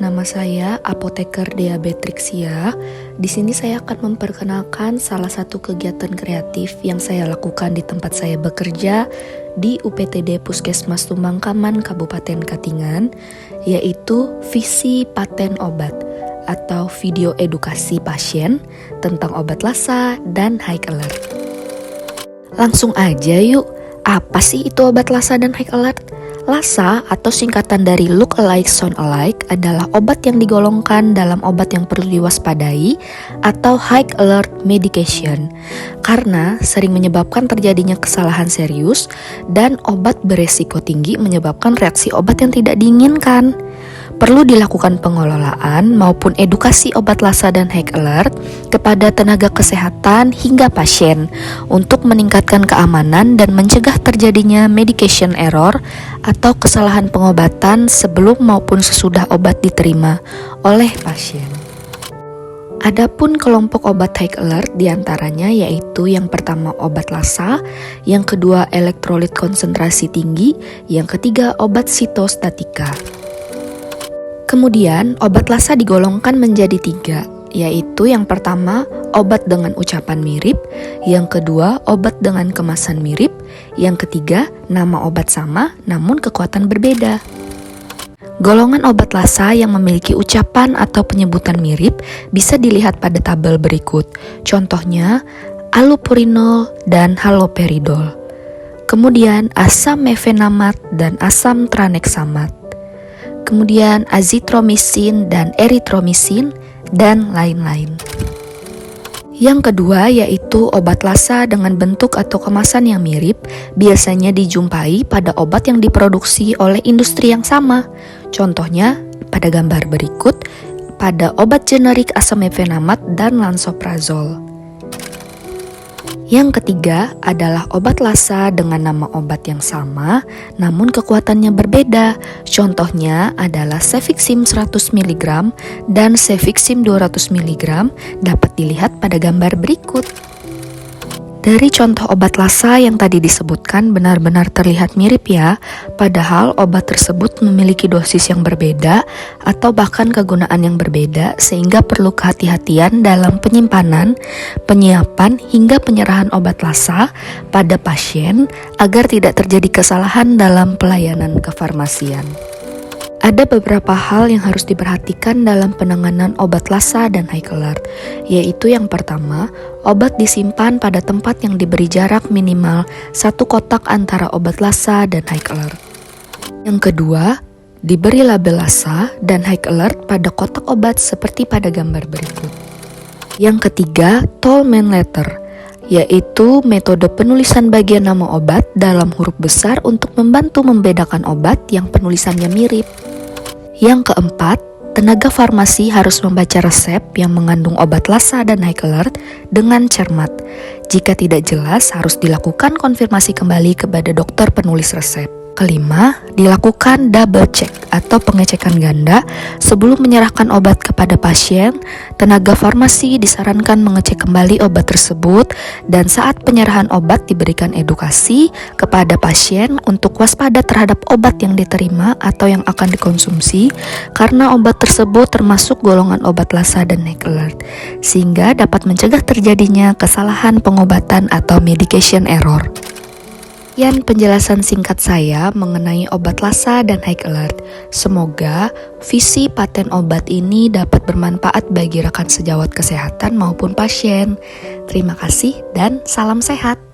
nama saya Apoteker Dea Beatrixia. Di sini saya akan memperkenalkan salah satu kegiatan kreatif yang saya lakukan di tempat saya bekerja di UPTD Puskesmas Tumangkaman, Kabupaten Katingan, yaitu visi paten obat atau video edukasi pasien tentang obat lasa dan high alert. Langsung aja yuk, apa sih itu obat lasa dan high alert? Lasa atau singkatan dari look alike sound alike adalah obat yang digolongkan dalam obat yang perlu diwaspadai atau high alert medication karena sering menyebabkan terjadinya kesalahan serius dan obat beresiko tinggi menyebabkan reaksi obat yang tidak diinginkan. Perlu dilakukan pengelolaan maupun edukasi obat lasa dan high alert kepada tenaga kesehatan hingga pasien untuk meningkatkan keamanan dan mencegah terjadinya medication error atau kesalahan pengobatan sebelum maupun sesudah obat diterima oleh pasien. Adapun kelompok obat high alert diantaranya yaitu yang pertama obat lasa, yang kedua elektrolit konsentrasi tinggi, yang ketiga obat sitostatika. Kemudian, obat lasa digolongkan menjadi 3, yaitu yang pertama, obat dengan ucapan mirip, yang kedua, obat dengan kemasan mirip, yang ketiga, nama obat sama namun kekuatan berbeda. Golongan obat lasa yang memiliki ucapan atau penyebutan mirip bisa dilihat pada tabel berikut. Contohnya, allopurinol dan haloperidol. Kemudian, asam mefenamat dan asam tranexamat. Kemudian azitromisin dan eritromisin, dan lain-lain. Yang kedua yaitu obat lasa dengan bentuk atau kemasan yang mirip, biasanya dijumpai pada obat yang diproduksi oleh industri yang sama. Contohnya pada gambar berikut, pada obat generik asam mefenamat dan lansoprazol. Yang ketiga adalah obat lasa dengan nama obat yang sama, namun kekuatannya berbeda. Contohnya adalah Cefixim 100 mg dan Cefixim 200 mg dapat dilihat pada gambar berikut. Dari contoh obat lasa yang tadi disebutkan benar-benar terlihat mirip ya, padahal obat tersebut memiliki dosis yang berbeda atau bahkan kegunaan yang berbeda sehingga perlu kehati-hatian dalam penyimpanan, penyiapan hingga penyerahan obat lasa pada pasien agar tidak terjadi kesalahan dalam pelayanan kefarmasian. Ada beberapa hal yang harus diperhatikan dalam penanganan obat lasa dan high alert, yaitu yang pertama, obat disimpan pada tempat yang diberi jarak minimal 1 kotak antara obat lasa dan high alert. Yang kedua, diberi label lasa dan high alert pada kotak obat seperti pada gambar berikut. Yang ketiga, tall man letter, yaitu metode penulisan bagian nama obat dalam huruf besar untuk membantu membedakan obat yang penulisannya mirip. Yang keempat, tenaga farmasi harus membaca resep yang mengandung obat lasa dan high alert dengan cermat. Jika tidak jelas, harus dilakukan konfirmasi kembali kepada dokter penulis resep. Kelima, dilakukan double check atau pengecekan ganda sebelum menyerahkan obat kepada pasien. Tenaga farmasi disarankan mengecek kembali obat tersebut dan saat penyerahan obat diberikan edukasi kepada pasien untuk waspada terhadap obat yang diterima atau yang akan dikonsumsi karena obat tersebut termasuk golongan obat lasa dan high alert sehingga dapat mencegah terjadinya kesalahan pengobatan atau medication error. Sekian penjelasan singkat saya mengenai obat lasa dan high alert. Semoga visi paten obat ini dapat bermanfaat bagi rekan sejawat kesehatan maupun pasien. Terima kasih dan salam sehat.